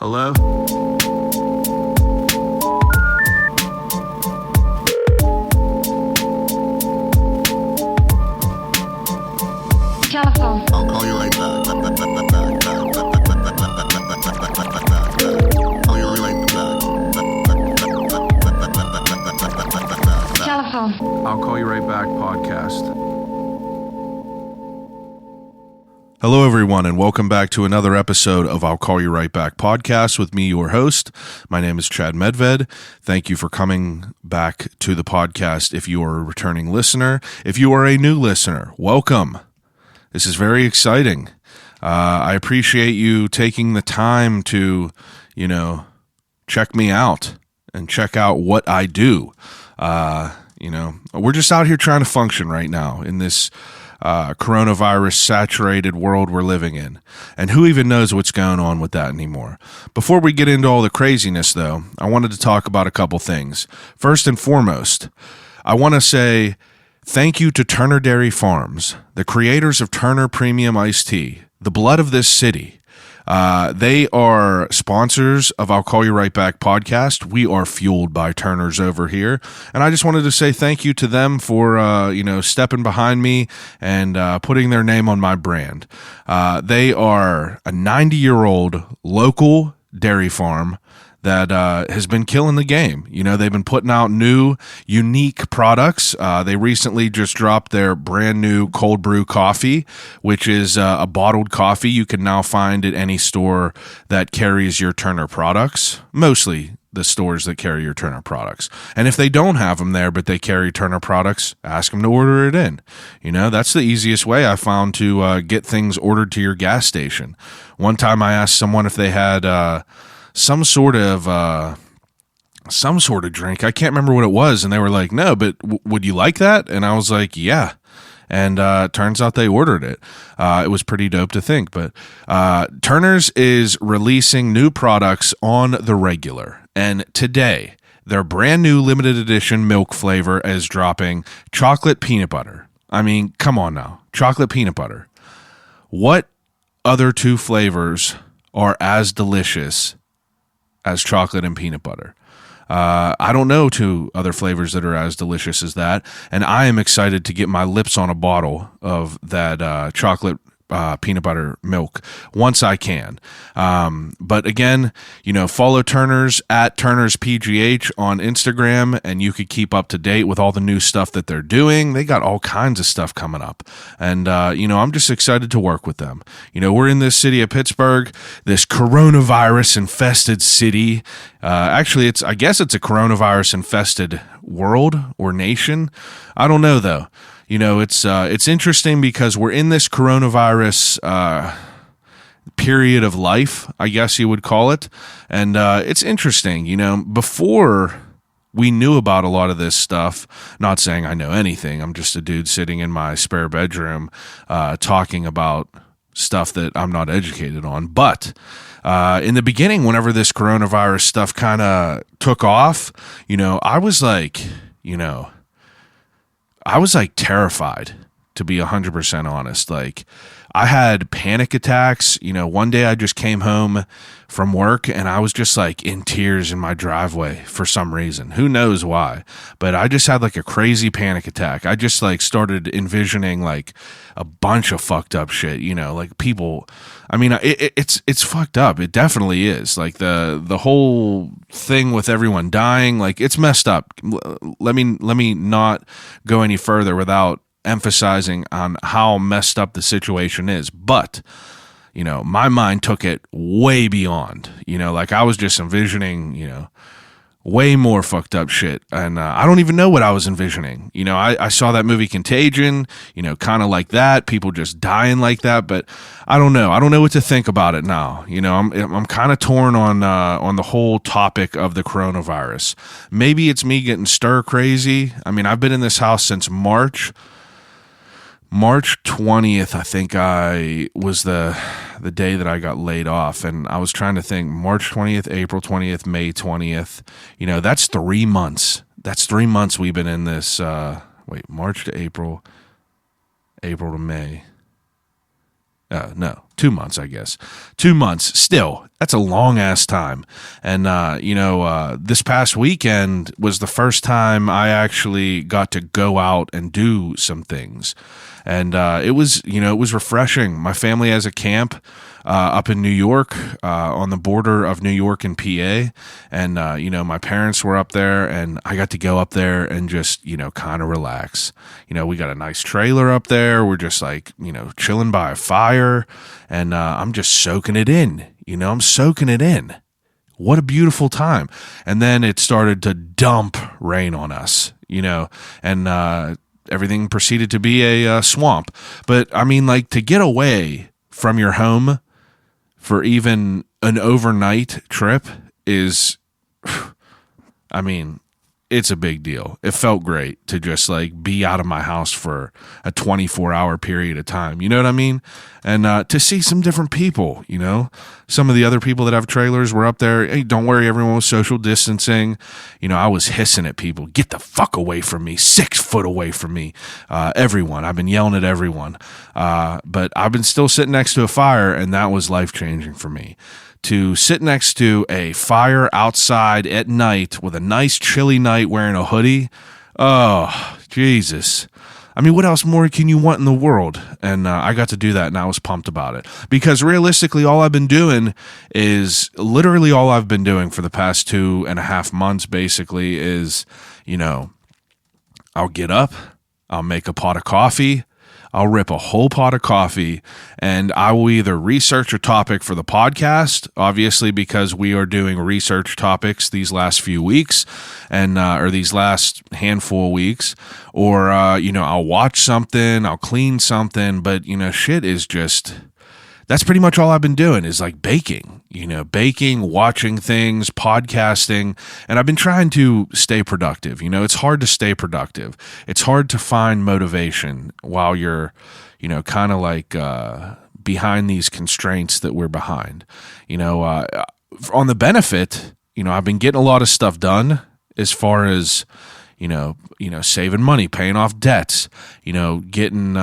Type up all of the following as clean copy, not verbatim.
Hello? Telephone. I'll call you right back. Call you right back. Telephone. I'll Call You Right Back podcast. Hello, everyone, and welcome back to another episode of I'll Call You Right Back podcast with me, your host. My name is Chad Medved. Thank you for coming back to the podcast. If you are a returning listener, if you are a new listener, welcome. This is very exciting. I appreciate you taking the time to, check me out and check out what I do. We're just out here trying to function right now in this coronavirus saturated world we're living in. And who even knows what's going on with that anymore? Before we get into all the craziness, though, I wanted to talk about a couple things. First and foremost, I want to say thank you to Turner Dairy Farms, the creators of Turner Premium Iced Tea, the blood of this city. They are sponsors of I'll Call You Right Back podcast. We are fueled by Turner's over here. And I just wanted to say thank you to them for, stepping behind me and putting their name on my brand. They are a 90-year-old local dairy farm that has been killing the game. They've been putting out new, unique products. They recently just dropped their brand new cold brew coffee, which is a bottled coffee you can now find at any store that carries your Turner products, mostly the stores that carry your Turner products. And if they don't have them there, but they carry Turner products, ask them to order it in. That's the easiest way I found to get things ordered to your gas station. One time I asked someone if they had some sort of drink. I can't remember what it was. And they were like, no, but would you like that? And I was like, yeah. And turns out they ordered it. It was pretty dope to think. But Turner's is releasing new products on the regular. And today, their brand new limited edition milk flavor is dropping chocolate peanut butter. I mean, come on now. Chocolate peanut butter. What other two flavors are as delicious as chocolate and peanut butter? I don't know two other flavors that are as delicious as that, and I am excited to get my lips on a bottle of that chocolate peanut butter milk once I can. But again, follow Turner's at Turner's PGH on Instagram, and you could keep up to date with all the new stuff that they're doing. They got all kinds of stuff coming up, and I'm just excited to work with them. We're in this city of Pittsburgh, this coronavirus infested city. Actually, I guess it's a coronavirus infested world or nation. I don't know though. It's interesting because we're in this coronavirus period of life, I guess you would call it. And it's interesting, before we knew about a lot of this stuff, not saying I know anything, I'm just a dude sitting in my spare bedroom talking about stuff that I'm not educated on. But in the beginning, whenever this coronavirus stuff kind of took off, I was like terrified, to be 100% honest. Like, I had panic attacks. One day I just came home from work and I was just like in tears in my driveway for some reason. Who knows why? But I just had like a crazy panic attack. I just like started envisioning like a bunch of fucked up shit, like people. I mean, it's fucked up. It definitely is. Like the whole thing with everyone dying, like it's messed up. Let me not go any further without emphasizing on how messed up the situation is. But, my mind took it way beyond, like I was just envisioning, way more fucked up shit. And I don't even know what I was envisioning. I saw that movie Contagion, kind of like that, people just dying like that. But I don't know. I don't know what to think about it now. I'm kind of torn on the whole topic of the coronavirus. Maybe it's me getting stir crazy. I mean, I've been in this house since March 20th, I think I was the day that I got laid off. And I was trying to think March 20th, April 20th, May 20th. That's 3 months. That's 3 months we've been in this. March to April to May. No, 2 months, I guess. 2 months. Still, that's a long ass time. And, this past weekend was the first time I actually got to go out and do some things. And it was refreshing. My family has a camp up in New York, on the border of New York and PA. And, my parents were up there, and I got to go up there and just, kind of relax. We got a nice trailer up there. We're just like, chilling by a fire, and I'm just soaking it in. I'm soaking it in. What a beautiful time. And then it started to dump rain on us, and everything proceeded to be a swamp. But I mean, like, to get away from your home for even an overnight trip is, I mean, it's a big deal. It felt great to just like be out of my house for a 24-hour period of time. You know what I mean? And to see some different people, some of the other people that have trailers were up there. Hey, don't worry, everyone was social distancing. I was hissing at people, get the fuck away from me, 6 foot away from me. Everyone, I've been yelling at everyone. But I've been still sitting next to a fire, and that was life-changing for me. To sit next to a fire outside at night with a nice chilly night wearing a hoodie. Oh, Jesus. I mean, what else more can you want in the world? And I got to do that, and I was pumped about it. Because realistically, all I've been doing is, literally all I've been doing for the past 2.5 months, basically, is, I'll get up, I'll make a pot of coffee, I'll rip a whole pot of coffee, and I will either research a topic for the podcast, obviously because we are doing research topics these last few weeks, and or these last handful of weeks, or I'll watch something, I'll clean something, but shit is just, that's pretty much all I've been doing is like baking, watching things, podcasting, and I've been trying to stay productive. It's hard to stay productive. It's hard to find motivation while you're, kind of like behind these constraints that we're behind. On the benefit, I've been getting a lot of stuff done as far as, saving money, paying off debts, getting,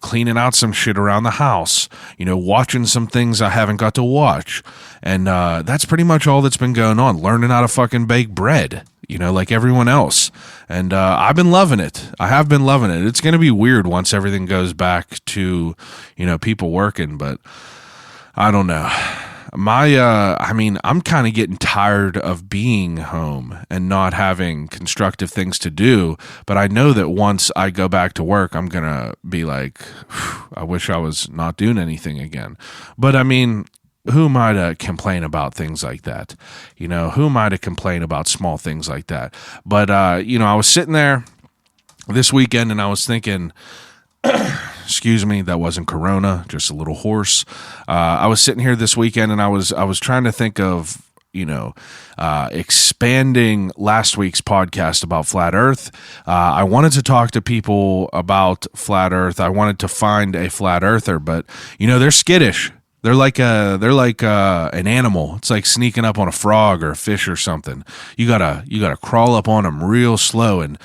cleaning out some shit around the house, watching some things I haven't got to watch. And that's pretty much all that's been going on. Learning how to fucking bake bread, like everyone else. And I've been loving it. I have been loving it. It's going to be weird once everything goes back to, people working, but I don't know. I'm kind of getting tired of being home and not having constructive things to do. But I know that once I go back to work, I'm going to be like, I wish I was not doing anything again. But I mean, who am I to complain about things like that? Who am I to complain about small things like that? But, I was sitting there this weekend and I was thinking, excuse me, that wasn't Corona, just a little hoarse. I was sitting here this weekend and I was trying to think of, expanding last week's podcast about Flat Earth. I wanted to talk to people about Flat Earth. I wanted to find a Flat Earther, but, they're skittish. They're like an animal. It's like sneaking up on a frog or a fish or something. You gotta crawl up on them real slow, and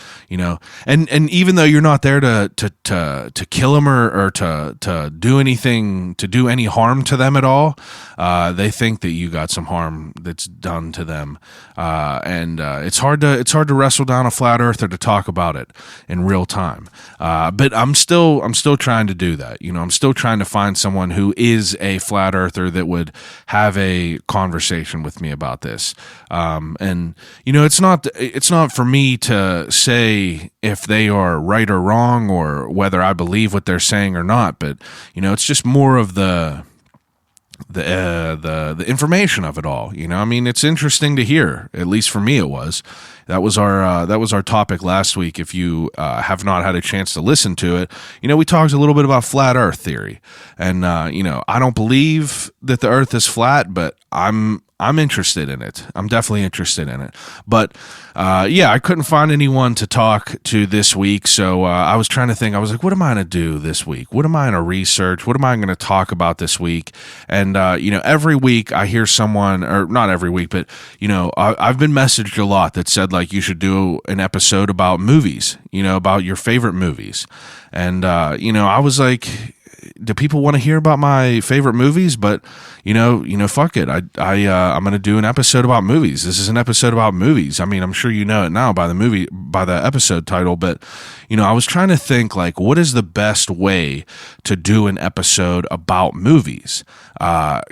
and even though you're not there to kill them or to do anything, to do any harm to them at all, they think that you got some harm that's done to them, and it's hard to wrestle down a flat earther to talk about it in real time. But I'm still trying to do that. I'm still trying to find someone who is a flat earther that would have a conversation with me about this. And it's not for me to say if they are right or wrong or whether I believe what they're saying or not, but it's just more of the information of it all. It's interesting to hear. At least for me, it was. That was our topic last week. If you have not had a chance to listen to it, we talked a little bit about flat Earth theory, and I don't believe that the Earth is flat, but I'm interested in it. I'm definitely interested in it. But I couldn't find anyone to talk to this week, so I was trying to think. I was like, what am I going to do this week? What am I going to research? What am I going to talk about this week? And every week I hear someone, or not every week, but I've been messaged a lot that said like you should do an episode about movies, about your favorite movies. And I was like, do people want to hear about my favorite movies? But fuck it. I'm going to do an episode about movies. This is an episode about movies. I mean, I'm sure you know it now by the episode title, but I was trying to think like, what is the best way to do an episode about movies?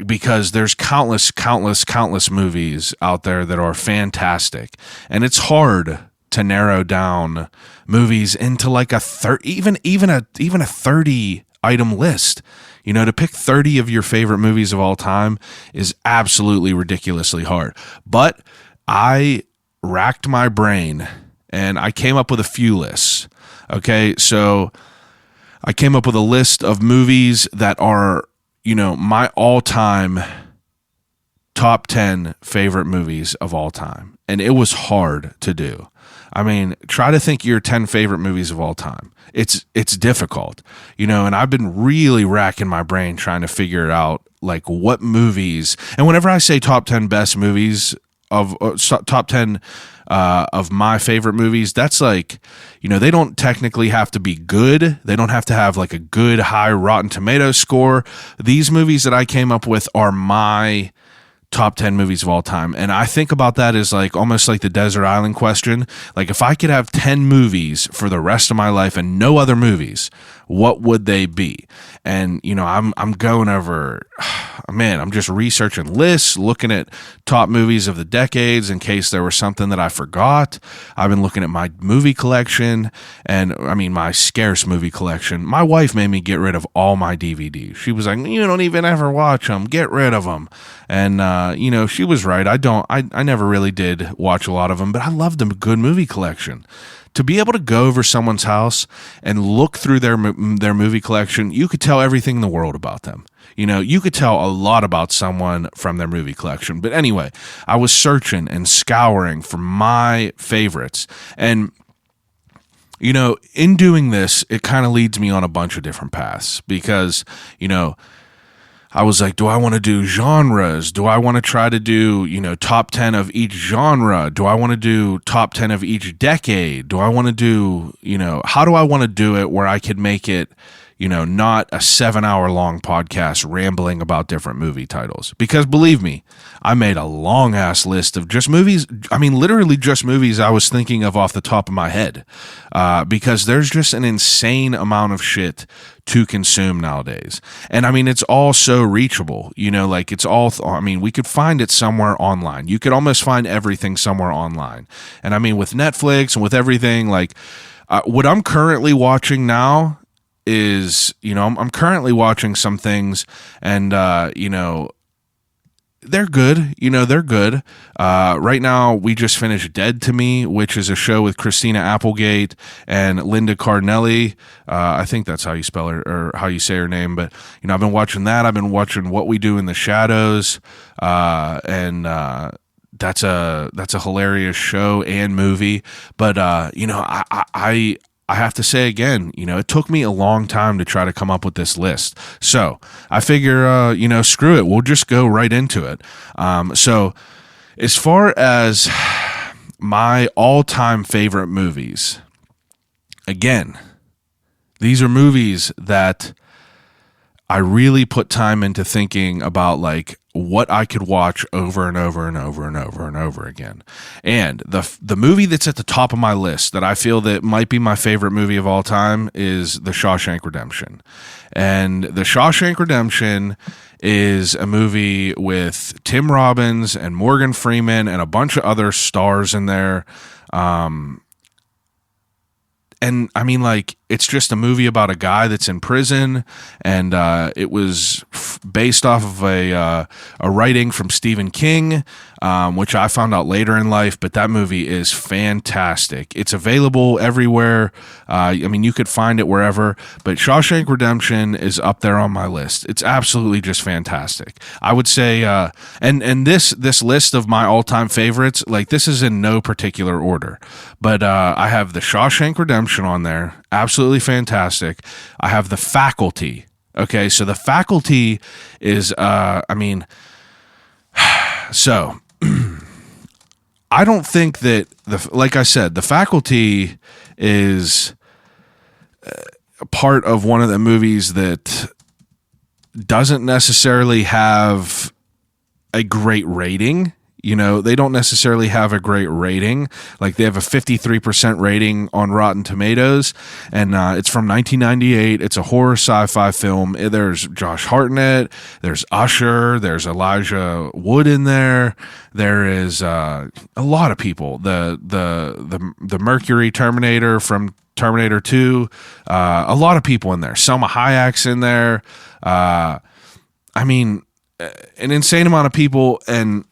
Because there's countless movies out there that are fantastic, and it's hard to narrow down movies into like even a 30 item list. To pick 30 of your favorite movies of all time is absolutely ridiculously hard. But I racked my brain and I came up with a few lists. Okay, so I came up with a list of movies that are, my all-time top 10 favorite movies of all time. And it was hard to do. I mean, try to think your 10 favorite movies of all time. It's difficult, and I've been really racking my brain trying to figure out like what movies. And whenever I say top 10 best movies of top 10 of my favorite movies, that's like, they don't technically have to be good. They don't have to have like a good high Rotten Tomatoes score. These movies that I came up with are my top 10 movies of all time. And I think about that as like almost like the desert island question. Like if I could have 10 movies for the rest of my life and no other movies, what would they be? And I'm going over, man, I'm just researching lists, looking at top movies of the decades in case there was something that I forgot. I've been looking at my movie collection and my scarce movie collection. My wife made me get rid of all my DVDs. She was like, you don't even ever watch them, get rid of them. And she was right. I never really did watch a lot of them, but I loved a good movie collection. To be able to go over someone's house and look through their movie collection, you could tell everything in the world about them. You could tell a lot about someone from their movie collection. But anyway, I was searching and scouring for my favorites. And, in doing this, it kind of leads me on a bunch of different paths because, I was like, do I want to do genres? Do I want to try to do, top 10 of each genre? Do I want to do top 10 of each decade? Do I want to do, how do I want to do it where I could make it, not a 7-hour long podcast rambling about different movie titles? Because believe me, I made a long ass list of just movies. Literally just movies I was thinking of off the top of my head. Because there's just an insane amount of shit to consume nowadays. And it's all so reachable, it's all, we could find it somewhere online. You could almost find everything somewhere online. And with Netflix and with everything, like what I'm currently watching now is, I'm currently watching some things and, they're good. They're good. Right now, we just finished Dead to Me, which is a show with Christina Applegate and Linda Cardellini. I think that's how you spell her or how you say her name. But, I've been watching that. I've been watching What We Do in the Shadows. And that's a hilarious show and movie. But, I have to say again, it took me a long time to try to come up with this list. So I figure, screw it. We'll just go right into it. So as far as my all-time favorite movies, again, these are movies that I really put time into thinking about, like, what I could watch over and over and over and over and over again. And the movie that's at the top of my list that I feel that might be my favorite movie of all time is The Shawshank Redemption. And The Shawshank Redemption is a movie with Tim Robbins and Morgan Freeman and a bunch of other stars in there. And it's just a movie about a guy that's in prison, and it was based off of a writing from Stephen King, which I found out later in life, but that movie is fantastic. It's available everywhere. You could find it wherever, but Shawshank Redemption is up there on my list. It's absolutely just fantastic. I would say, and this list of my all-time favorites, like, this is in no particular order, but I have The Shawshank Redemption on there. Absolutely fantastic. I have The Faculty. Okay, so The Faculty is, so I don't think that, like I said, The Faculty is part of one of the movies that doesn't necessarily have a great rating. You know, they don't necessarily have a great rating. Like, they have a 53% rating on Rotten Tomatoes, and it's from 1998. It's a horror sci-fi film. There's Josh Hartnett, there's Usher, there's Elijah Wood in there. There is a lot of people. The Mercury Terminator from Terminator 2. A lot of people in there. Selma Hayek's in there. I mean, an insane amount of people, and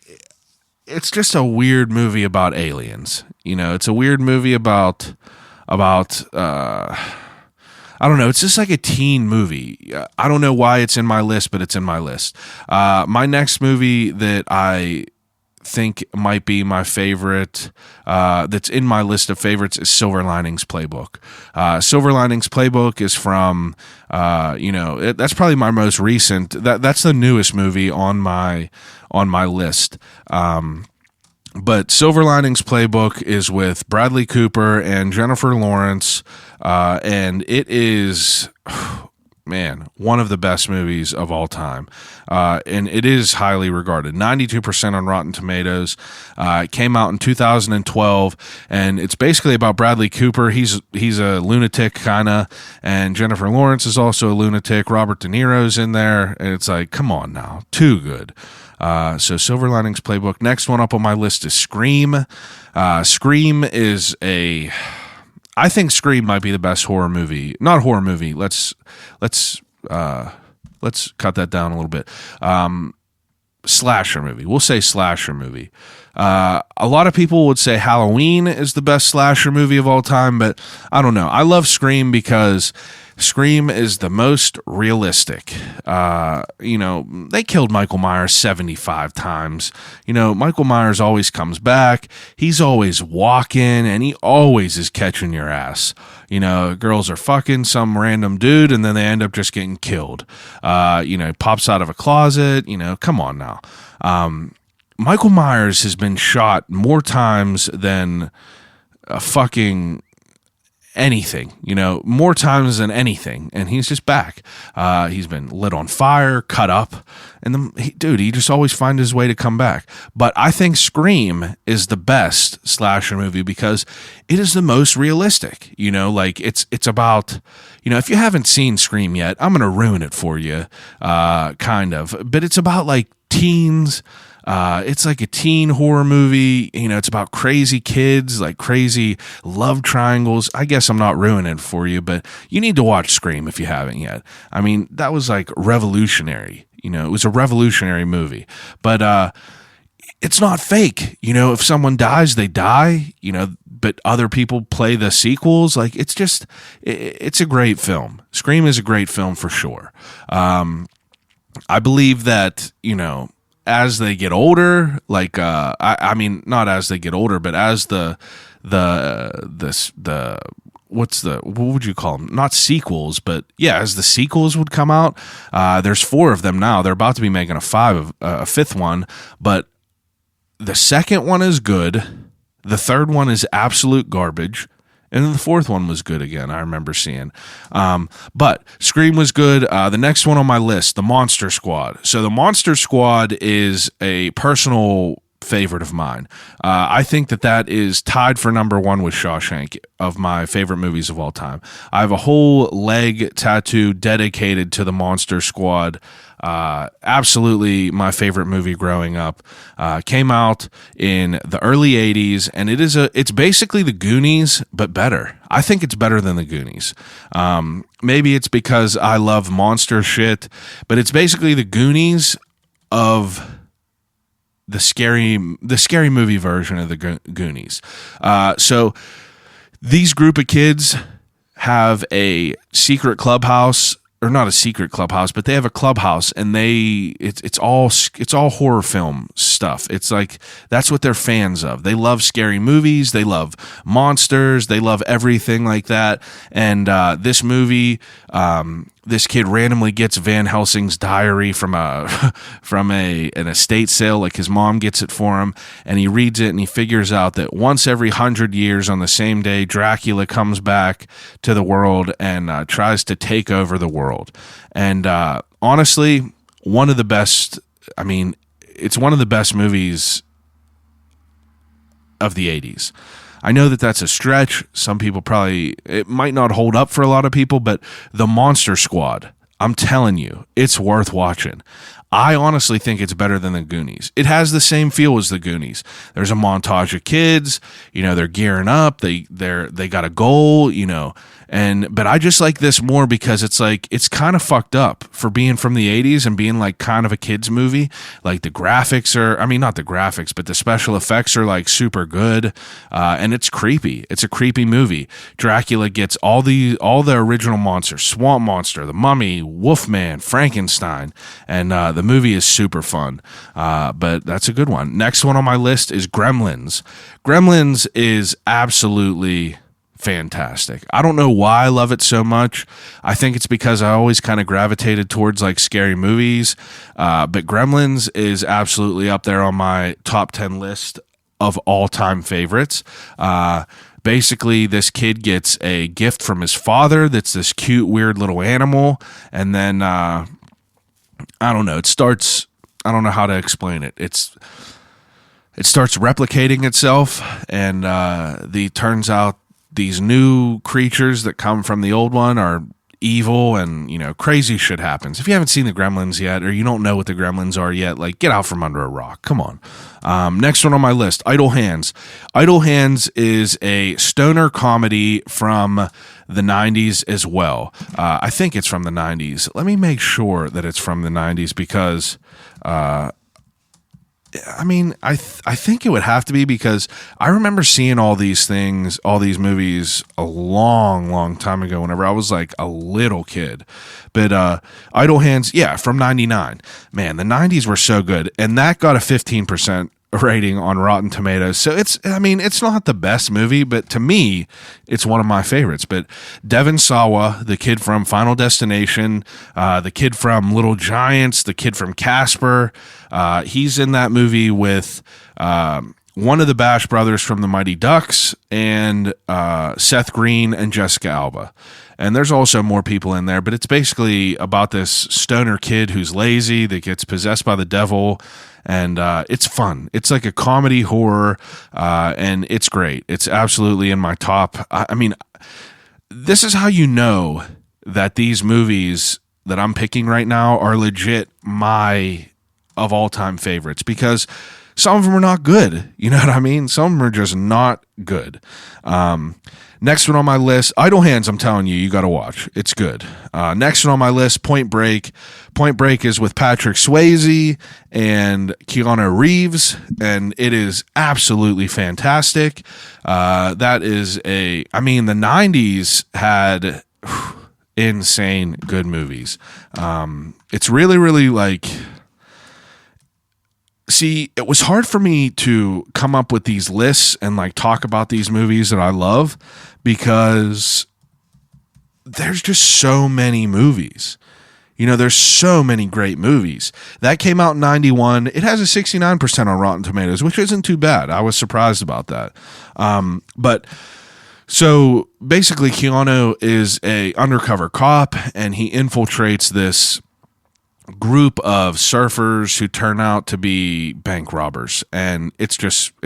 it's just a weird movie about aliens. You know, it's a weird movie about I don't know. It's just like a teen movie. I don't know why it's in my list, but it's in my list. My next movie that I think might be my favorite, that's in my list of favorites, is Silver Linings Playbook. Silver Linings Playbook is from, that's probably my most recent. That's the newest movie on my list. But Silver Linings Playbook is with Bradley Cooper and Jennifer Lawrence, and it is, man, one of the best movies of all time. And it is highly regarded. 92% on Rotten Tomatoes. It came out in 2012, and it's basically about Bradley Cooper. He's a lunatic, kind of, and Jennifer Lawrence is also a lunatic. Robert De Niro's in there, and it's like, come on now, too good. So Silver Linings Playbook. Next one up on my list is Scream. Scream is I think Scream might be the best horror movie. Not horror movie. Let's cut that down a little bit. Slasher movie. We'll say slasher movie. A lot of people would say Halloween is the best slasher movie of all time, but I don't know. I love Scream because Scream is the most realistic. They killed Michael Myers 75 times. You know, Michael Myers always comes back. He's always walking, and he always is catching your ass. You know, girls are fucking some random dude, and then they end up just getting killed. Pops out of a closet. You know, come on now. Michael Myers has been shot more times than a fucking anything, more times than anything, and he's just back. He's been lit on fire, cut up, and he just always finds his way to come back. But I think Scream is the best slasher movie because it is the most realistic. It's about, if you haven't seen Scream yet, I'm gonna ruin it for you, kind of. But it's about like teens. It's like a teen horror movie. It's about crazy kids, like crazy love triangles. I guess I'm not ruining it for you, but you need to watch Scream if you haven't yet. I mean, that was like revolutionary. It was a revolutionary movie, but it's not fake. If someone dies, they die, but other people play the sequels. Like, it's a great film. Scream is a great film for sure. I believe that, as they get older, like I mean, not as they get older, but as what would you call them? Not sequels, but yeah, as the sequels would come out, there's 4 of them now. They're about to be making a 5th one, but the second one is good. The third one is absolute garbage. And then the 4th one was good again, I remember seeing. But Scream was good. The next one on my list, The Monster Squad. So The Monster Squad is a personal favorite of mine. I think that is tied for number 1 with Shawshank of my favorite movies of all time. I have a whole leg tattoo dedicated to The Monster Squad. Absolutely my favorite movie growing up. Came out in the early 80s, and it's basically the Goonies, but better. I think it's better than the Goonies. Maybe it's because I love monster shit, but it's basically the Goonies of the scary movie version of the Goonies. So these group of kids have a secret clubhouse, or not a secret clubhouse, but they have a clubhouse, and it's all horror film stuff. It's like, that's what they're fans of. They love scary movies. They love monsters. They love everything like that. And this movie, this kid randomly gets Van Helsing's diary from an estate sale. Like, his mom gets it for him, and he reads it, and he figures out that once every 100 years on the same day, Dracula comes back to the world and tries to take over the world. And honestly, one of the best. I mean, it's one of the best movies of the 80s. I know that that's a stretch. Some people it might not hold up for a lot of people, but the Monster Squad, I'm telling you, it's worth watching. I honestly think it's better than the Goonies. It has the same feel as the Goonies. There's a montage of kids, they're gearing up, they got a goal, but I just like this more because it's kind of fucked up for being from the 80s and being like kind of a kids movie. Like, the graphics not the graphics, but the special effects are like super good, and it's creepy. It's a creepy movie. Dracula gets all the original monsters: Swamp Monster, the Mummy, Wolfman, Frankenstein, and the movie is super fun, but that's a good one. Next one on my list is Gremlins. Gremlins is absolutely fantastic. I don't know why I love it so much. I think it's because I always kind of gravitated towards like scary movies, but Gremlins is absolutely up there on my top 10 list of all-time favorites. Basically, this kid gets a gift from his father that's this cute, weird little animal, and then I don't know. I don't know how to explain it. It starts replicating itself, and turns out these new creatures that come from the old one are evil, and crazy shit happens. If you haven't seen the Gremlins yet, or you don't know what the Gremlins are yet, like, get out from under a rock. Come on. Next one on my list, Idle Hands. Idle Hands is a stoner comedy from the 90s as well. I think it's from the 90s. Let me make sure that it's from the 90s because I think it would have to be, because I remember seeing all these movies a long, long time ago whenever I was like a little kid. But Idle Hands, yeah, from 99. Man, the 90s were so good. And that got a 15% rating on Rotten Tomatoes. So it's not the best movie, but to me, it's one of my favorites. But Devon Sawa, the kid from Final Destination, the kid from Little Giants, the kid from Casper, he's in that movie with one of the Bash brothers from the Mighty Ducks, and Seth Green and Jessica Alba. And there's also more people in there, but it's basically about this stoner kid who's lazy that gets possessed by the devil, and it's fun. It's like a comedy horror, and it's great. It's absolutely in my top. This is how you know that these movies that I'm picking right now are legit my of all-time favorites, because some of them are not good. You know what I mean? Some of them are just not good. Next one on my list, Idle Hands, I'm telling you, you got to watch. It's good. Next one on my list, Point Break. Point Break is with Patrick Swayze and Keanu Reeves, and it is absolutely fantastic. The 90s had insane good movies. It's really, really like... See, it was hard for me to come up with these lists and like talk about these movies that I love, because there's just so many movies. There's so many great movies. That came out in 91. It has a 69% on Rotten Tomatoes, which isn't too bad. I was surprised about that. But so basically, Keanu is a undercover cop, and he infiltrates this group of surfers who turn out to be bank robbers, and it's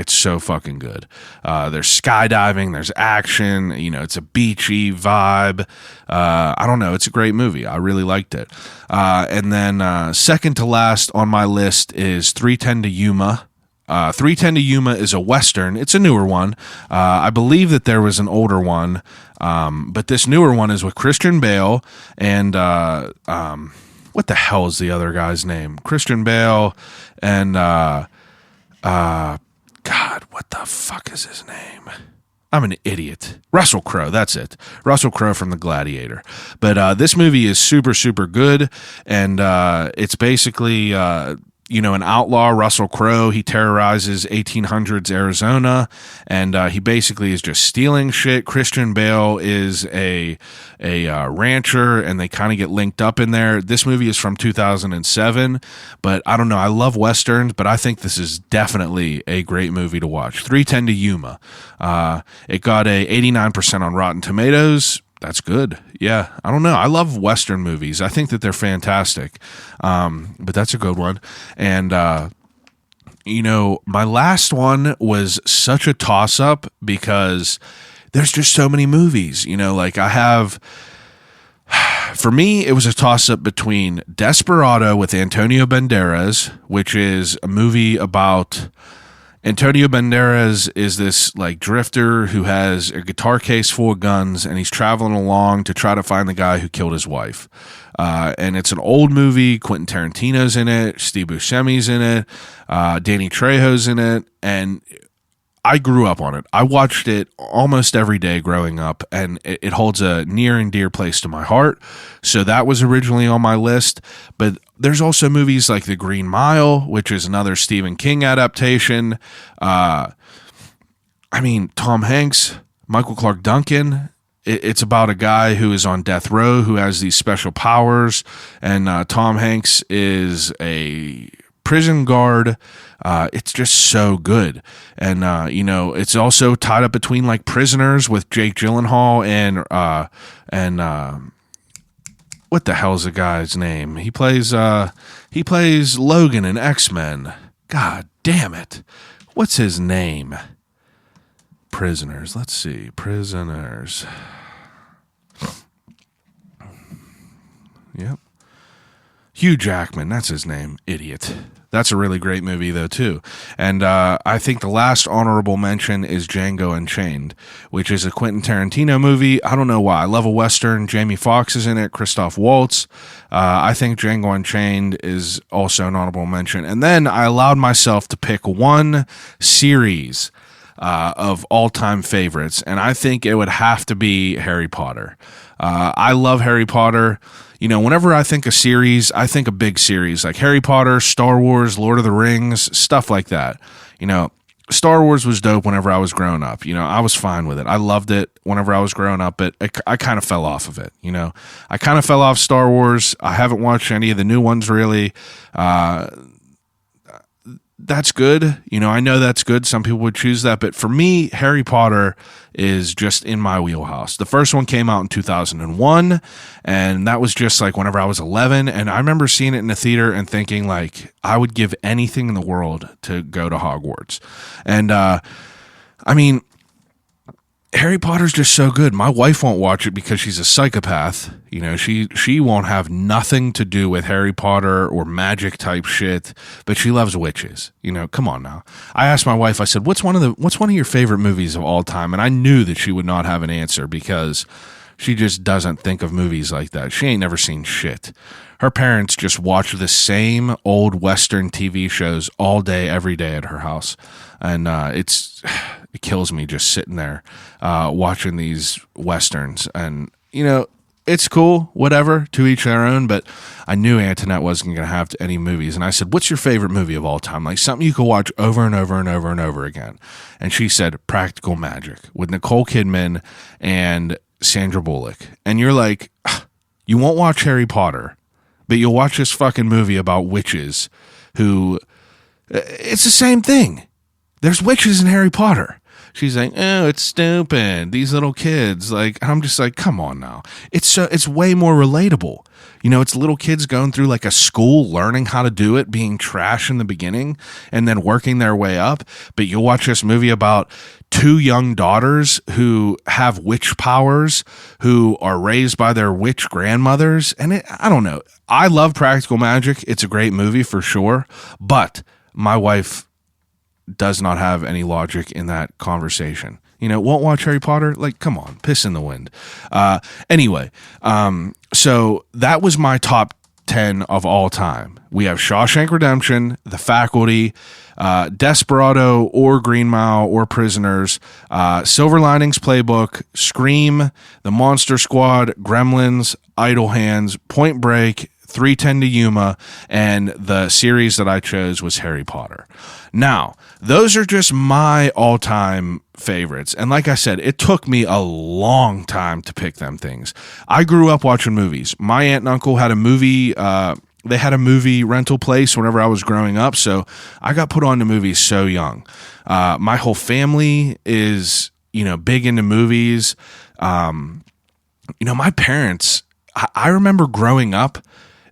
so fucking good. There's skydiving, there's action, it's a beachy vibe. I don't know, it's a great movie. I really liked it. And then second to last on my list is 3:10 to Yuma. 3:10 to Yuma is a Western. It's a newer one. I believe that there was an older one, but this newer one is with Christian Bale and what the hell is the other guy's name? Christian Bale and God, what the fuck is his name? I'm an idiot. Russell Crowe, that's it. Russell Crowe from The Gladiator. But this movie is super, super good, and it's basically an outlaw, Russell Crowe. He terrorizes 1800s Arizona, and he basically is just stealing shit. Christian Bale is a rancher, and they kind of get linked up in there. This movie is from 2007, but I don't know. I love Westerns, but I think this is definitely a great movie to watch. 310 to Yuma. It got a 89% on Rotten Tomatoes. That's good. Yeah, I don't know. I love Western movies. I think that they're fantastic. But that's a good one. And, my last one was such a toss-up because there's just so many movies. For me, it was a toss-up between Desperado with Antonio Banderas, which is a movie about... Antonio Banderas is this drifter who has a guitar case full of guns, and he's traveling along to try to find the guy who killed his wife. And it's an old movie. Quentin Tarantino's in it. Steve Buscemi's in it. Danny Trejo's in it. And I grew up on it. I watched it almost every day growing up, and it holds a near and dear place to my heart. So that was originally on my list. But there's also movies like The Green Mile, which is another Stephen King adaptation. Tom Hanks, Michael Clark Duncan. It's about a guy who is on death row who has these special powers, and Tom Hanks is a prison guard. It's just so good. And, it's also tied up between Prisoners with Jake Gyllenhaal and what the hell's the guy's name? He plays Logan in X-Men. God damn it. What's his name? Prisoners. Let's see. Prisoners. Yep. Hugh Jackman. That's his name. Idiot. That's a really great movie, though, too. And I think the last honorable mention is Django Unchained, which is a Quentin Tarantino movie. I don't know why. I love a Western. Jamie Foxx is in it. Christoph Waltz. I think Django Unchained is also an honorable mention. And then I allowed myself to pick one series of all-time favorites, and I think it would have to be Harry Potter. I love Harry Potter. Whenever I think a series, I think a big series like Harry Potter, Star Wars, Lord of the Rings, stuff like that. Star Wars was dope whenever I was growing up. I was fine with it. I loved it whenever I was growing up, but I kind of fell off of it. I kind of fell off Star Wars. I haven't watched any of the new ones really. That's good. I know that's good. Some people would choose that. But for me, Harry Potter is just in my wheelhouse. The first one came out in 2001, and that was just whenever I was 11. And I remember seeing it in the theater and thinking I would give anything in the world to go to Hogwarts. And, Harry Potter's just so good. My wife won't watch it because she's a psychopath. She won't have nothing to do with Harry Potter or magic type shit, but she loves witches. Come on now. I asked my wife, I said, what's one of your favorite movies of all time? And I knew that she would not have an answer because she just doesn't think of movies like that. She ain't never seen shit. Her parents just watch the same old Western TV shows all day, every day at her house. And it kills me just sitting there watching these Westerns. And, it's cool, whatever, to each their own. But I knew Antoinette wasn't going to have any movies. And I said, what's your favorite movie of all time? Something you could watch over and over and over and over again. And she said, Practical Magic with Nicole Kidman and Sandra Bullock. And you're like, you won't watch Harry Potter, but you'll watch this fucking movie about witches who, it's the same thing. There's witches in Harry Potter. She's like, oh, it's stupid. These little kids. I'm just like, come on now. It's way more relatable. It's little kids going through a school, learning how to do it, being trash in the beginning, and then working their way up. But you'll watch this movie about two young daughters who have witch powers, who are raised by their witch grandmothers. And I don't know. I love Practical Magic. It's a great movie for sure. But my wife does not have any logic in that conversation. Won't watch Harry Potter? Come on, piss in the wind. Anyway, so that was my top 10 of all time. We have Shawshank Redemption, The Faculty, Desperado or Green Mile or Prisoners, Silver Linings Playbook, Scream, The Monster Squad, Gremlins, Idle Hands, Point Break, 3:10 to Yuma, and the series that I chose was Harry Potter. Now, those are just my all-time favorites. And like I said, it took me a long time to pick them things. I grew up watching movies. My aunt and uncle had a movie, they had a movie rental place whenever I was growing up, so I got put on to movies so young. My whole family is, big into movies. My parents, I remember growing up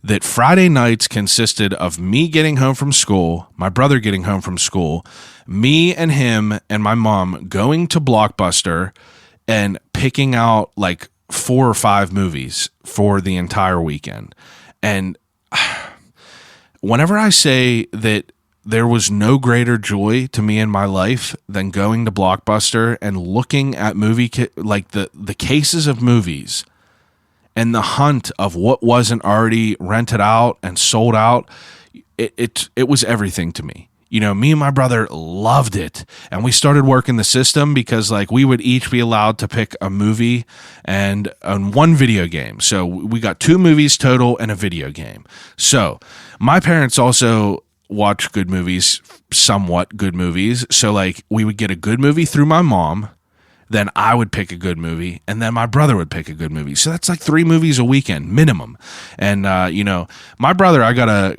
that Friday nights consisted of me getting home from school, my brother getting home from school, me and him and my mom going to Blockbuster and picking out like 4 or 5 movies for the entire weekend. And whenever I say that there was no greater joy to me in my life than going to Blockbuster and looking at the cases of movies and the hunt of what wasn't already rented out and sold out, it was everything to me. Me and my brother loved it, and we started working the system because we would each be allowed to pick a movie and one video game. So we got 2 movies total and a video game. So my parents also watch good movies, somewhat good movies. So we would get a good movie through my mom, then I would pick a good movie, and then my brother would pick a good movie. So that's 3 movies a weekend minimum. And my brother, I gotta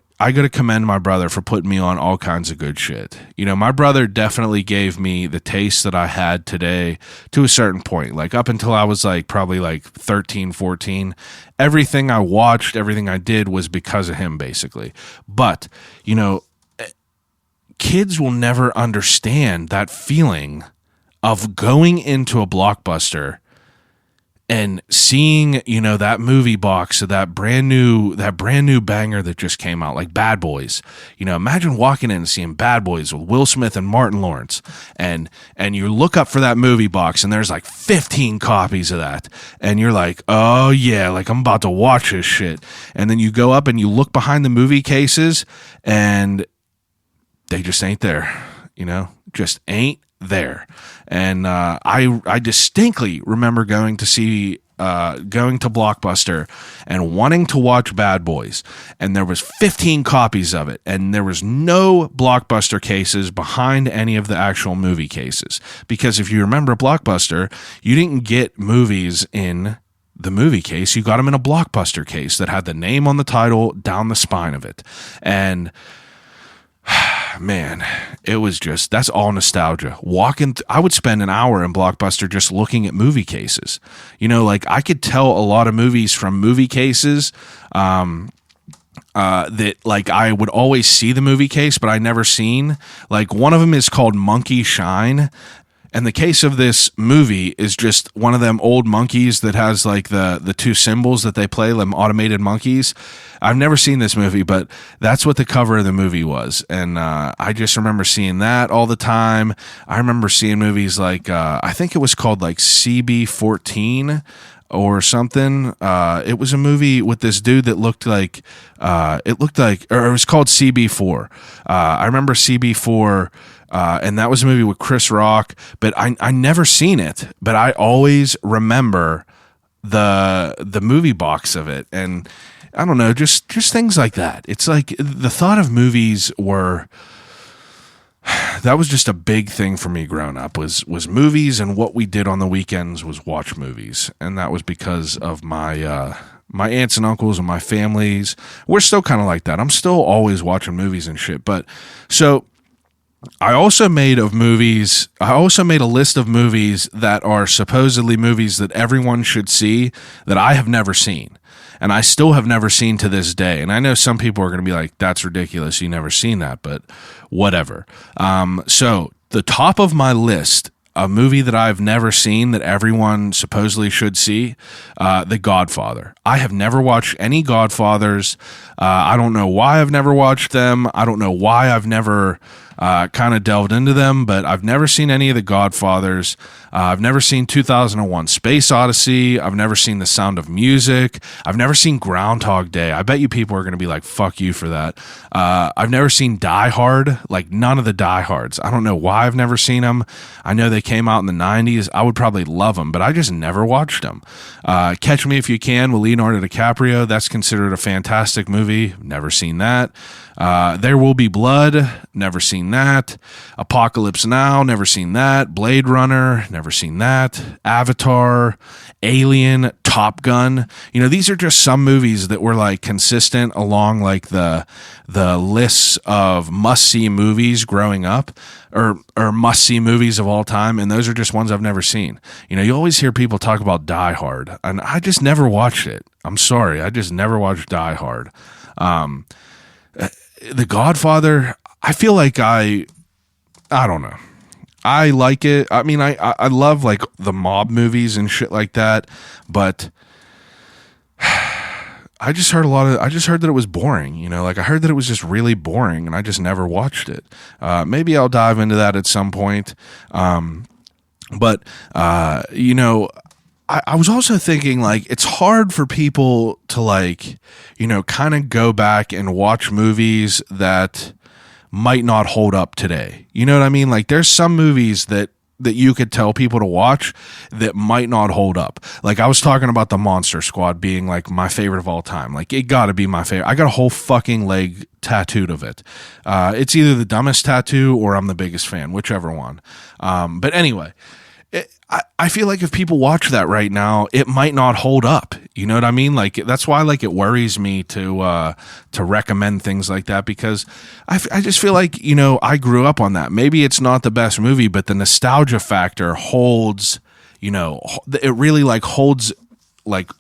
commend my brother for putting me on all kinds of good shit. My brother definitely gave me the taste that I had today to a certain point. Up until I was probably 13, 14, everything I watched, everything I did was because of him, basically. But, kids will never understand that feeling of going into a Blockbuster and seeing, that movie box of that brand new banger that just came out, like Bad Boys. Imagine walking in and seeing Bad Boys with Will Smith and Martin Lawrence, and you look up for that movie box and there's 15 copies of that, and you're like, oh yeah, I'm about to watch this shit. And then you go up and you look behind the movie cases and they just ain't there, just ain't there. And I distinctly remember going to Blockbuster and wanting to watch Bad Boys, and there was 15 copies of it, and there was no Blockbuster cases behind any of the actual movie cases, because if you remember Blockbuster, you didn't get movies in the movie case, you got them in a Blockbuster case that had the name on the title down the spine of it. And man, it was that's all nostalgia. I would spend an hour in Blockbuster just looking at movie cases. I could tell a lot of movies from movie cases that I would always see the movie case, but I never seen. One of them is called Monkey Shine. And the case of this movie is just one of them old monkeys that has the 2 symbols that they play, them automated monkeys. I've never seen this movie, but that's what the cover of the movie was. And I just remember seeing that all the time. I remember seeing movies I think it was called CB14 or something. It was a movie with this dude that looked or it was called CB4. I remember CB4. And that was a movie with Chris Rock, but I never seen it, but I always remember the movie box of it. And I don't know, just things like that. It's the thought of movies that was just a big thing for me growing up was movies, and what we did on the weekends was watch movies. And that was because of my aunts and uncles and my families. We're still kind of like that. I'm still always watching movies and shit. But so I also made a list of movies that are supposedly movies that everyone should see that I have never seen. And I still have never seen to this day. And I know some people are going to be like, that's ridiculous, you never seen that, but whatever. So the top of my list, a movie that I've never seen that everyone supposedly should see, The Godfather. I have never watched any Godfathers. I don't know why I've never watched them. I don't know why I've never kind of delved into them, but I've never seen any of the Godfathers. I've never seen 2001 Space Odyssey. I've never seen The Sound of Music. I've never seen Groundhog Day. I bet you people are going to be like, fuck you for that. I've never seen Die Hard, like none of the Die Hards. I don't know why I've never seen them. I know they came out in the 90s. I would probably love them, but I just never watched them. Catch Me If You Can with Leonardo DiCaprio. That's considered a fantastic movie. Never seen that. There Will Be Blood. Never seen that. Apocalypse Now. Never seen that. Blade Runner. Never seen that. Avatar. Alien. Top Gun. These are just some movies that were like consistent along like the lists of must-see movies growing up, or must-see movies of all time, and those are just ones I've never seen. You always hear people talk about Die Hard, and I just never watched it. I'm sorry, I just never watched Die Hard. The Godfather, I feel like I don't know. I like it. I mean, I love like the mob movies and shit like that, but I just heard that it was boring, like I heard that it was just really boring, and I just never watched it. Maybe I'll dive into that at some point. But I was also thinking like it's hard for people to like, kind of go back and watch movies that might not hold up today. You know what I mean? Like there's some movies that you could tell people to watch that might not hold up. Like I was talking about the Monster Squad being like my favorite of all time. Like it gotta be my favorite. I got a whole fucking leg tattooed of it. It's either the dumbest tattoo or I'm the biggest fan, whichever one. But anyway, I feel like if people watch that right now, it might not hold up. You know what I mean? Like that's why like it worries me to recommend things like that, because I just feel like I grew up on that. Maybe it's not the best movie, but the nostalgia factor holds. It really like holds like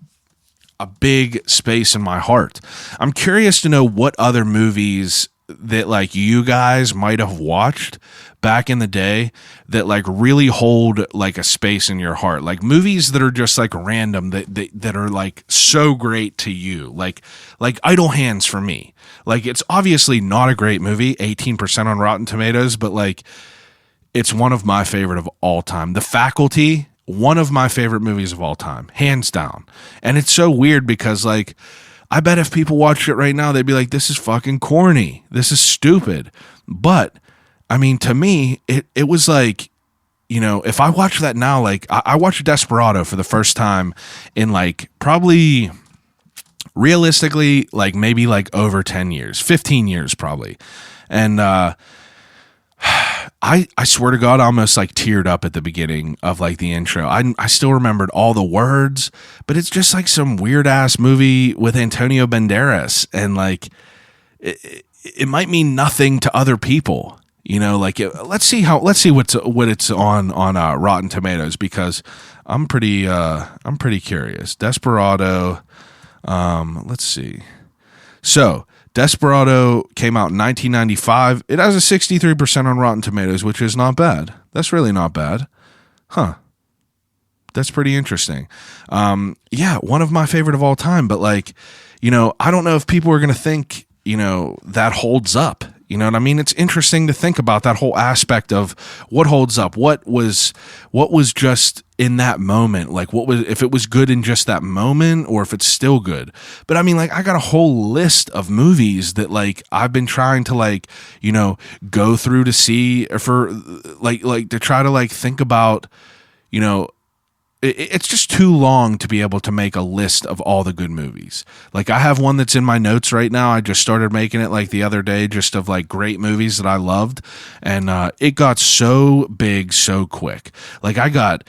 a big space in my heart. I'm curious to know what other movies that like you guys might have watched back in the day that like really hold like a space in your heart, like movies that are just like random that are like so great to you, like Idle Hands for me. Like it's obviously not a great movie, 18% on Rotten Tomatoes, but like it's one of my favorite of all time. The Faculty, one of my favorite movies of all time, hands down. And it's so weird because like I bet if people watched it right now, they'd be like, this is fucking corny. This is stupid. But, I mean, to me, it was like, if I watch that now, like, I watched Desperado for the first time in, like, probably, realistically, like, maybe, like, over 10 years. 15 years, probably. And, I swear to God, I almost like teared up at the beginning of like the intro. I still remembered all the words, but it's just like some weird ass movie with Antonio Banderas, and like it might mean nothing to other people, Like let's see what it's on Rotten Tomatoes, because I'm pretty curious. Desperado, let's see. So Desperado came out in 1995. It has a 63% on Rotten Tomatoes, which is not bad. That's really not bad. Huh. That's pretty interesting. Yeah, one of my favorite of all time, but like, I don't know if people are going to think, that holds up. You know what I mean? It's interesting to think about that whole aspect of what holds up, what was just in that moment, like if it was good in just that moment, or if it's still good. But I mean, like, I got a whole list of movies that like I've been trying to like, go through to see, or for like to try to like think about, it's just too long to be able to make a list of all the good movies. Like I have one that's in my notes right now. I just started making it like the other day, just of like great movies that I loved. And it got so big so quick. Like I got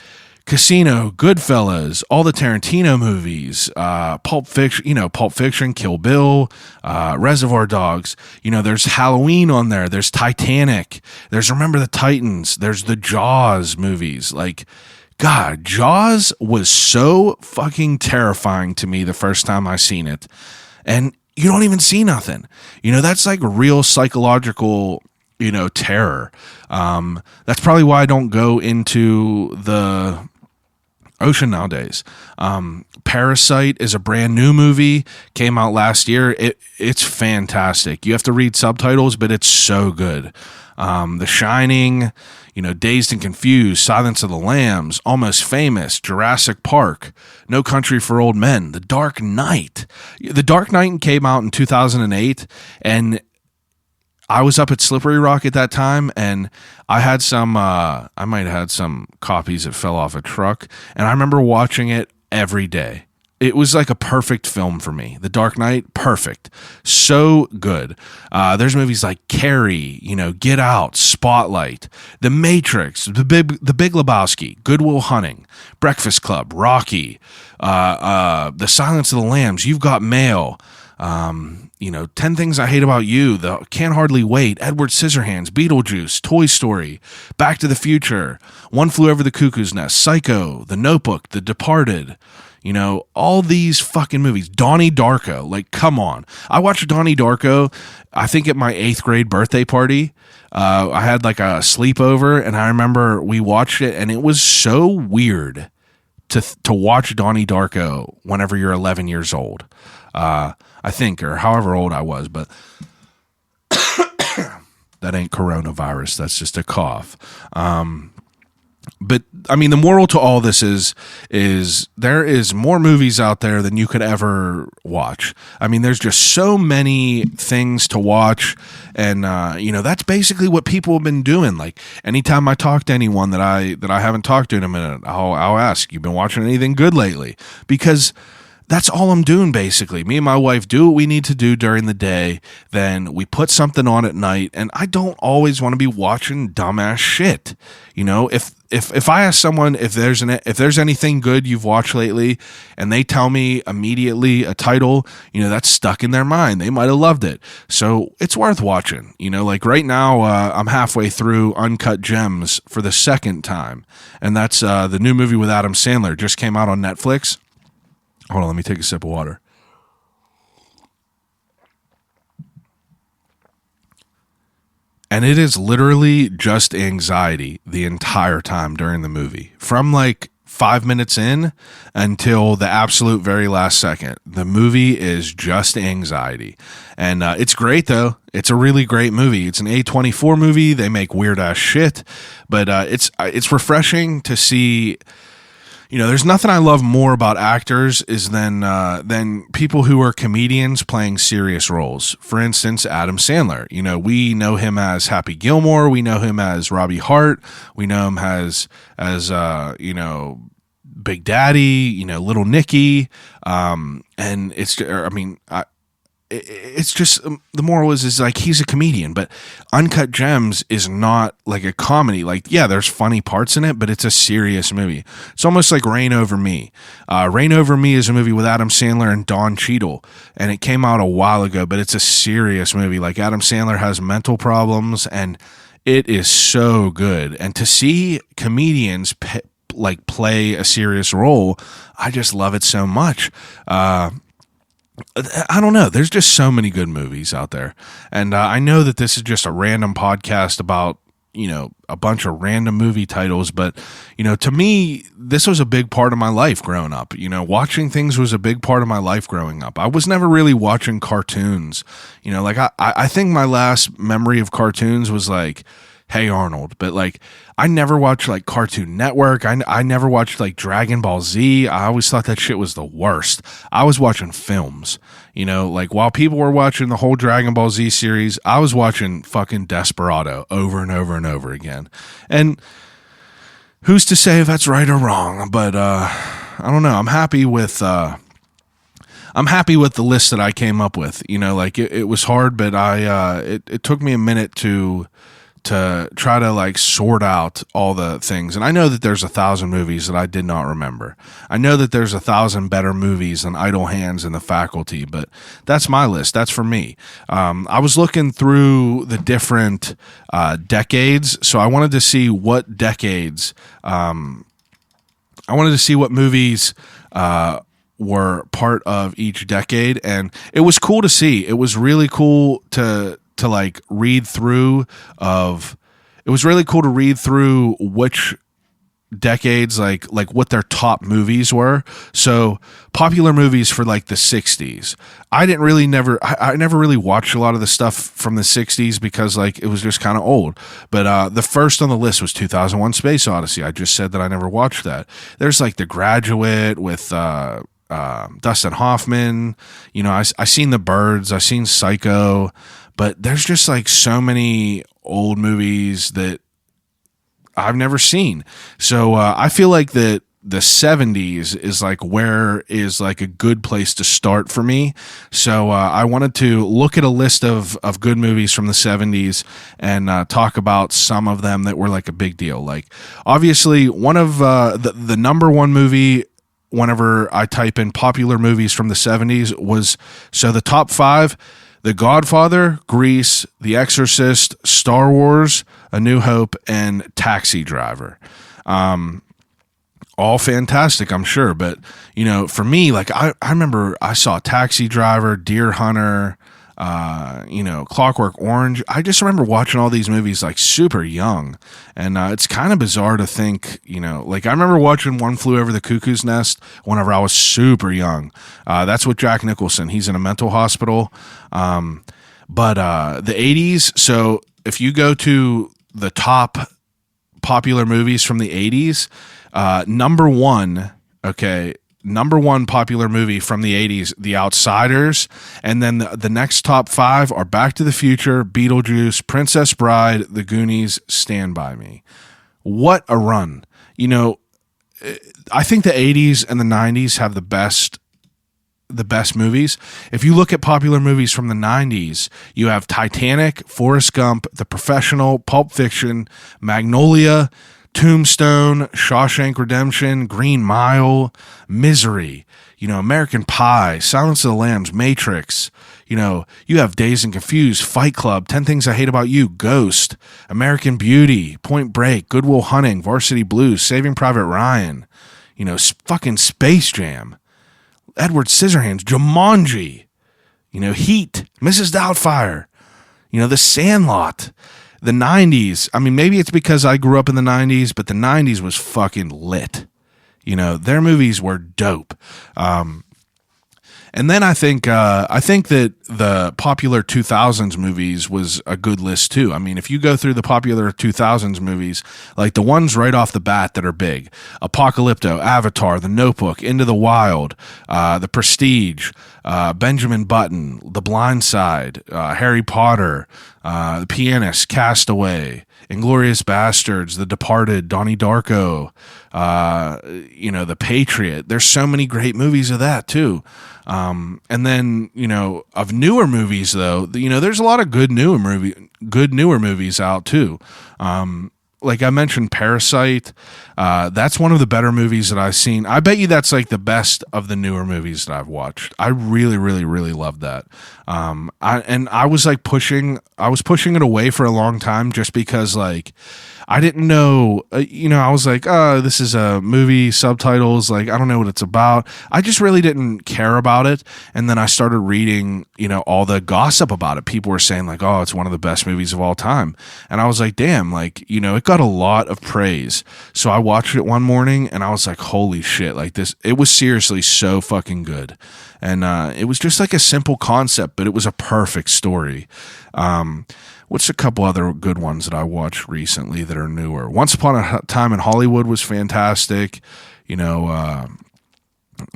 Casino, Goodfellas, all the Tarantino movies, Pulp Fiction, Kill Bill, Reservoir Dogs. There's Halloween on there. There's Titanic. There's Remember the Titans. There's the Jaws movies. Like, God, Jaws was so fucking terrifying to me the first time I seen it. And you don't even see nothing. That's like real psychological, terror. That's probably why I don't go into the ocean nowadays. Parasite is a brand new movie, came out last year. It's fantastic. You have to read subtitles, but it's so good. The Shining, Dazed and Confused, Silence of the Lambs, Almost Famous, Jurassic Park, No Country for Old Men, The Dark Knight. The Dark Knight came out in 2008, and I was up at Slippery Rock at that time, and I had I might have had some copies that fell off a truck, and I remember watching it every day. It was like a perfect film for me. The Dark Knight, perfect. So good. There's movies like Carrie, Get Out, Spotlight, The Matrix, The Big Lebowski, Good Will Hunting, Breakfast Club, Rocky, The Silence of the Lambs, You've Got Mail, 10 Things I Hate About You, The Can't Hardly Wait, Edward Scissorhands, Beetlejuice, Toy Story, Back to the Future, One Flew Over the Cuckoo's Nest, Psycho, The Notebook, The Departed, all these fucking movies. Donnie Darko, like, come on. I watched Donnie Darko, I think at my 8th grade birthday party. I had like a sleepover, and I remember we watched it, and it was so weird to watch Donnie Darko whenever you're 11 years old. I think, or however old I was, but that ain't coronavirus. That's just a cough. But I mean, the moral to all this is there is more movies out there than you could ever watch. I mean, there's just so many things to watch, and that's basically what people have been doing. Like, anytime I talk to anyone that I haven't talked to in a minute, I'll ask, "You been watching anything good lately?" Because that's all I'm doing, basically. Me and my wife do what we need to do during the day, then we put something on at night, and I don't always want to be watching dumbass shit. If I ask someone if there's anything good you've watched lately, and they tell me immediately a title, that's stuck in their mind. They might have loved it, so it's worth watching. Like right now, I'm halfway through Uncut Gems for the second time, and that's the new movie with Adam Sandler. Just came out on Netflix. Hold on, let me take a sip of water. And it is literally just anxiety the entire time during the movie. From like 5 minutes in until the absolute very last second. The movie is just anxiety. And it's great, though. It's a really great movie. It's an A24 movie. They make weird-ass shit. But it's refreshing to see... there's nothing I love more about actors is than people who are comedians playing serious roles. For instance, Adam Sandler. We know him as Happy Gilmore. We know him as Robbie Hart. We know him as Big Daddy. Little Nicky. And it's just the moral is like he's a comedian, but Uncut Gems is not like a comedy. Like, yeah, there's funny parts in it, but it's a serious movie. It's almost like Reign Over Me. Reign Over Me is a movie with Adam Sandler and Don Cheadle, and it came out a while ago, but it's a serious movie. Like, Adam Sandler has mental problems, and it is so good. And to see comedians play a serious role, I just love it so much. I don't know. There's just so many good movies out there. And I know that this is just a random podcast about, a bunch of random movie titles. But, to me, this was a big part of my life growing up. Watching things was a big part of my life growing up. I was never really watching cartoons. I think my last memory of cartoons was like, Hey Arnold, but like I never watched like Cartoon Network. I never watched like Dragon Ball Z. I always thought that shit was the worst. I was watching films, like while people were watching the whole Dragon Ball Z series, I was watching fucking Desperado over and over and over again. And who's to say if that's right or wrong? But I don't know. I'm happy with the list that I came up with. It was hard, but it took me a minute to try to like sort out all the things. And I know that there's 1,000 movies that I did not remember. I know that there's 1,000 better movies than Idle Hands and The Faculty, but that's my list. That's for me. I was looking through the different decades. So I wanted to see what decades, I wanted to see what movies, were part of each decade. And it was cool to see. It was really cool to like read through which decades, like what their top movies were. So popular movies for like the 60s. I never really watched a lot of the stuff from the 60s because like it was just kind of old. But the first on the list was 2001 Space Odyssey. I just said that I never watched that. There's like The Graduate with Dustin Hoffman. You know, I seen The Birds, I seen Psycho, but there's just like so many old movies that I've never seen. So I feel like that the 70s is like where is like a good place to start for me. So I wanted to look at a list of good movies from the 70s and talk about some of them that were like a big deal. Like obviously one of the number one movie whenever I type in popular movies from the 70s was, so the top 5: The Godfather, Grease, The Exorcist, Star Wars, A New Hope, and Taxi Driver. All fantastic, I'm sure. But, you know, for me, like I remember I saw Taxi Driver, Deer Hunter, you know, Clockwork Orange. I just remember watching all these movies like super young. And it's kind of bizarre to think, you know, like I remember watching One Flew Over the Cuckoo's Nest whenever I was super young. That's with Jack Nicholson. He's in a mental hospital. But the 80s, so if you go to the top popular movies from the 80s, number one popular movie from the 80s, The Outsiders, and then the next top 5 are Back to the Future, Beetlejuice, Princess Bride, The Goonies, Stand By Me. What a run. You know, I think the 80s and the 90s have the best movies. If you look at popular movies from the 90s, you have Titanic, Forrest Gump, The Professional, Pulp Fiction, Magnolia, Tombstone, Shawshank Redemption, Green Mile, Misery, you know, American Pie, Silence of the Lambs, Matrix. You know, you have Dazed and Confused, Fight Club, 10 Things I Hate About You, Ghost, American Beauty, Point Break, Good Will Hunting, Varsity Blues, Saving Private Ryan, you know, fucking Space Jam, Edward Scissorhands, Jumanji, you know, Heat, Mrs. Doubtfire, you know, The Sandlot. The 90s, I mean, maybe it's because I grew up in the 90s, but the 90s was fucking lit. You know, their movies were dope. And then I think that the popular 2000s movies was a good list too. I mean, if you go through the popular 2000s movies, like the ones right off the bat that are big: Apocalypto, Avatar, The Notebook, Into the Wild, The Prestige, Benjamin Button, The Blind Side, Harry Potter, The Pianist, Castaway, Inglourious Bastards, The Departed, Donnie Darko, you know, The Patriot. There's so many great movies of that too. And then, you know, of newer movies though, you know, there's a lot of good newer movies out too. Like I mentioned, Parasite. That's one of the better movies that I've seen. I bet you that's like the best of the newer movies that I've watched. I really, really, really loved that. I was pushing it away for a long time just because like I didn't know, you know, I was like, oh, this is a movie, subtitles, like, I don't know what it's about. I just really didn't care about it. And then I started reading, you know, all the gossip about it. People were saying like, oh, it's one of the best movies of all time. And I was like, damn, like, you know, it got a lot of praise. So I watched it one morning and I was like, holy shit, like this, it was seriously so fucking good. And it was just like a simple concept, but it was a perfect story. What's a couple other good ones that I watched recently that are newer? Once Upon a Time in Hollywood was fantastic. You know,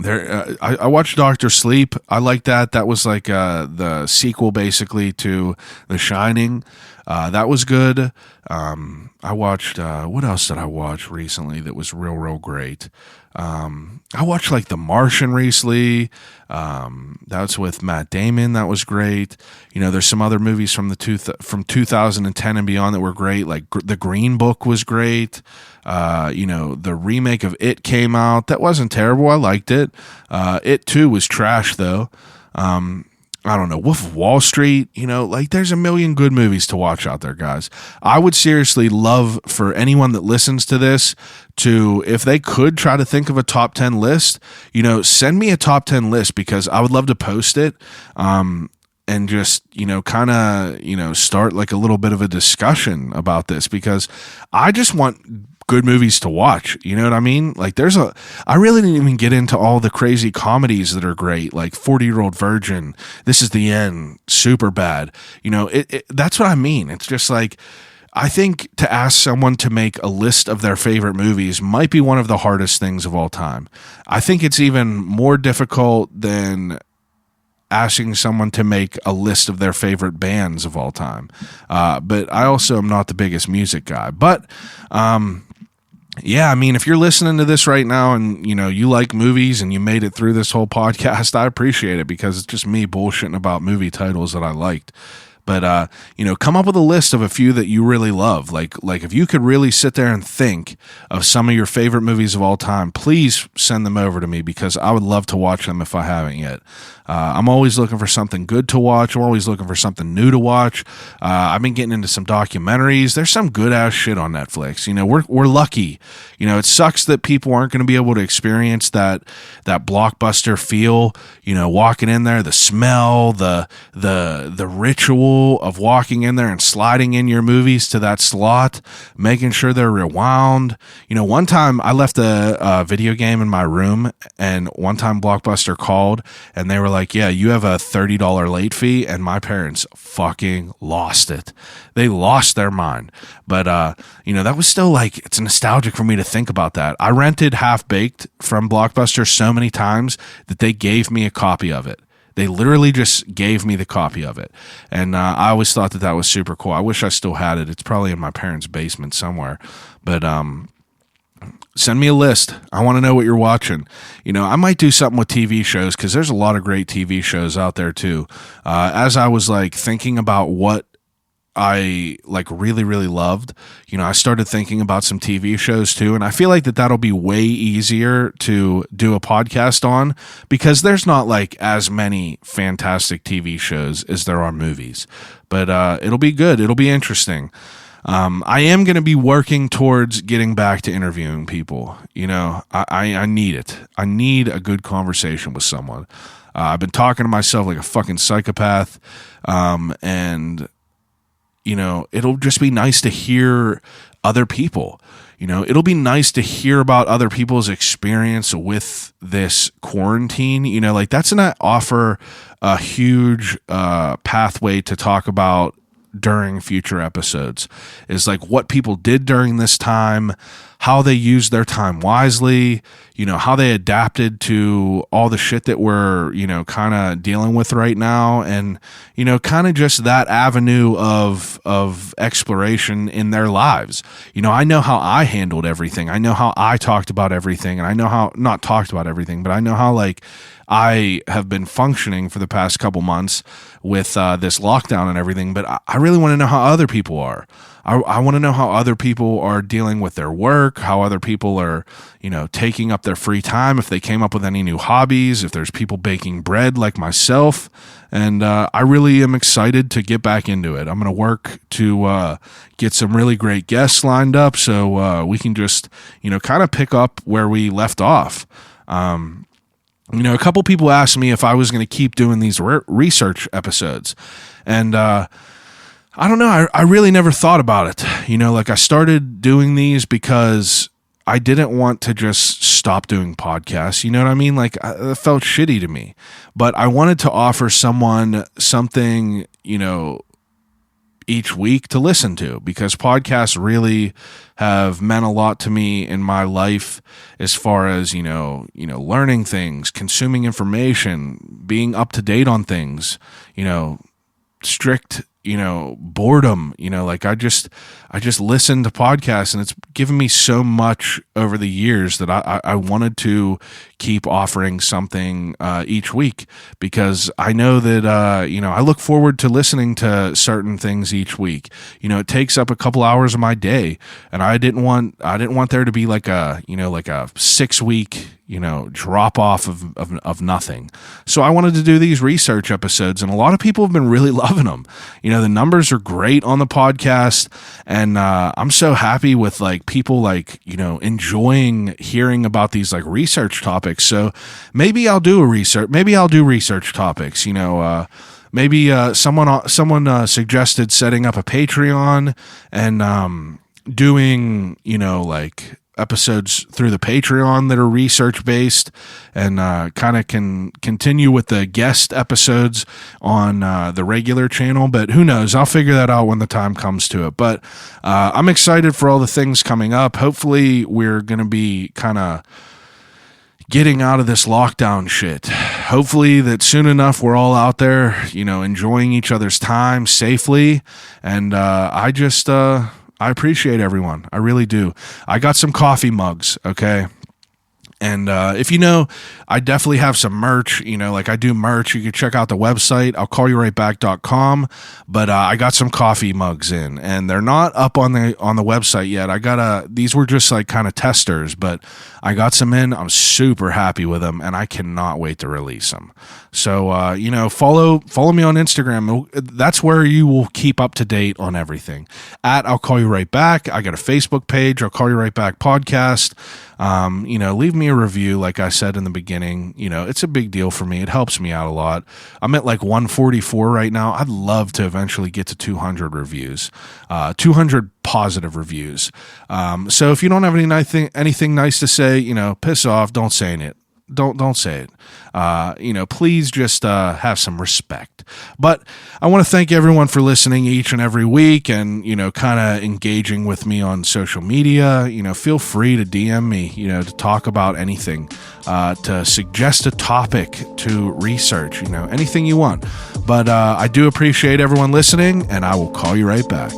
I watched Doctor Sleep. I like that. That was like the sequel basically to The Shining. That was good. I watched, what else did I watch recently that was real great? I watched like The Martian recently. That's with Matt Damon. That was great. You know, there's some other movies from from 2010 and beyond that were great. Like The Green Book was great. You know, the remake of It came out. That wasn't terrible. I liked it. It too was trash though. I don't know, Wolf of Wall Street, you know, like there's a million good movies to watch out there, guys. I would seriously love for anyone that listens to this to, if they could try to think of a top 10 list, you know, send me a top 10 list because I would love to post it. And just, you know, kind of, you know, start like a little bit of a discussion about this because I just want good movies to watch. You know what I mean? Like I really didn't even get into all the crazy comedies that are great, like 40-Year-Old Virgin, This Is the End, Superbad. You know, that's what I mean. It's just like, I think to ask someone to make a list of their favorite movies might be one of the hardest things of all time. I think it's even more difficult than asking someone to make a list of their favorite bands of all time. But I also am not the biggest music guy. But yeah, I mean, if you're listening to this right now and, you know, you like movies and you made it through this whole podcast, I appreciate it, because it's just me bullshitting about movie titles that I liked. But, you know, come up with a list of a few that you really love. Like if you could really sit there and think of some of your favorite movies of all time, please send them over to me, because I would love to watch them if I haven't yet. I'm always looking for something good to watch. I'm always looking for something new to watch. I've been getting into some documentaries. There's some good ass shit on Netflix. You know, we're lucky. You know, it sucks that people aren't going to be able to experience that blockbuster feel. You know, walking in there, the smell, the ritual of walking in there and sliding in your movies to that slot, making sure they're rewound. You know, one time I left a video game in my room, and one time Blockbuster called and they were like, yeah, you have a $30 late fee. And my parents fucking lost it. They lost their mind. But, you know, that was still like, it's nostalgic for me to think about that. I rented Half Baked from Blockbuster so many times that they gave me a copy of it. They literally just gave me the copy of it. And I always thought that was super cool. I wish I still had it. It's probably in my parents' basement somewhere. But send me a list. I want to know what you're watching. You know, I might do something with TV shows, because there's a lot of great TV shows out there too. As I was like thinking about what I like really, really loved, you know, I started thinking about some TV shows too. And I feel like that'll be way easier to do a podcast on, because there's not like as many fantastic TV shows as there are movies. But it'll be good. It'll be interesting. I am going to be working towards getting back to interviewing people. You know, I need it. I need a good conversation with someone. I've been talking to myself like a fucking psychopath. And you know, it'll just be nice to hear other people. You know, it'll be nice to hear about other people's experience with this quarantine. You know, like that's going to offer a huge pathway to talk about during future episodes, is like what people did during this time, how they used their time wisely, you know, how they adapted to all the shit that we're, you know, kind of dealing with right now. And, you know, kind of just that avenue of exploration in their lives. You know, I know how I handled everything. I know how I talked about everything, and I know how, not talked about everything, but I know how like I have been functioning for the past couple months with this lockdown and everything. But I really want to know how other people are. I want to know how other people are dealing with their work, how other people are, you know, taking up their free time, if they came up with any new hobbies, if there's people baking bread like myself. And I really am excited to get back into it. I'm going to work to get some really great guests lined up, so we can just, you know, kind of pick up where we left off. You know, a couple people asked me if I was going to keep doing these research episodes. And I don't know. I really never thought about it. You know, like I started doing these because I didn't want to just stop doing podcasts. You know what I mean? Like it felt shitty to me. But I wanted to offer someone something, you know, each week to listen to, because podcasts really have meant a lot to me in my life as far as, you know, learning things, consuming information, being up to date on things, you know, strict, you know, boredom, you know, like I just listened to podcasts, and it's given me so much over the years that I wanted to keep offering something each week, because I know that, you know, I look forward to listening to certain things each week. You know, it takes up a couple hours of my day, and I didn't want there to be like a, you know, like a 6-week, you know, drop off of nothing. So I wanted to do these research episodes, and a lot of people have been really loving them. You know, the numbers are great on the podcast, and I'm so happy with like people like, you know, enjoying hearing about these like research topics. So maybe I'll do research topics, you know, maybe someone suggested setting up a Patreon and doing, like episodes through the Patreon that are research based, and kind of can continue with the guest episodes on the regular channel. But who knows? I'll figure that out when the time comes to it. But I'm excited for all the things coming up. Hopefully we're going to be kind of getting out of this lockdown shit. Hopefully that soon enough we're all out there, enjoying each other's time safely. And I appreciate everyone. I really do. I got some coffee mugs, okay? And if I definitely have some merch, like I do merch. You can check out the website, I'llCallYouRightBack.com. But I got some coffee mugs in, and they're not up on the website yet. These were just like kind of testers, but I got some in. I'm super happy with them, and I cannot wait to release them. So, follow me on Instagram. That's where you will keep up to date on everything. I'll Call You Right Back. I got a Facebook page, I'll Call You Right Back Podcast. Leave me a review. Like I said in the beginning, it's a big deal for me. It helps me out a lot. I'm at like 144 right now. I'd love to eventually get to 200 reviews, 200 positive reviews. So if you don't have anything nice to say, piss off. Don't say it. Don't say it. Please just have some respect. But I want to thank everyone for listening each and every week, and kind of engaging with me on social media. Feel free to DM me, to talk about anything, to suggest a topic to research, anything you want. But I do appreciate everyone listening, and I will call you right back.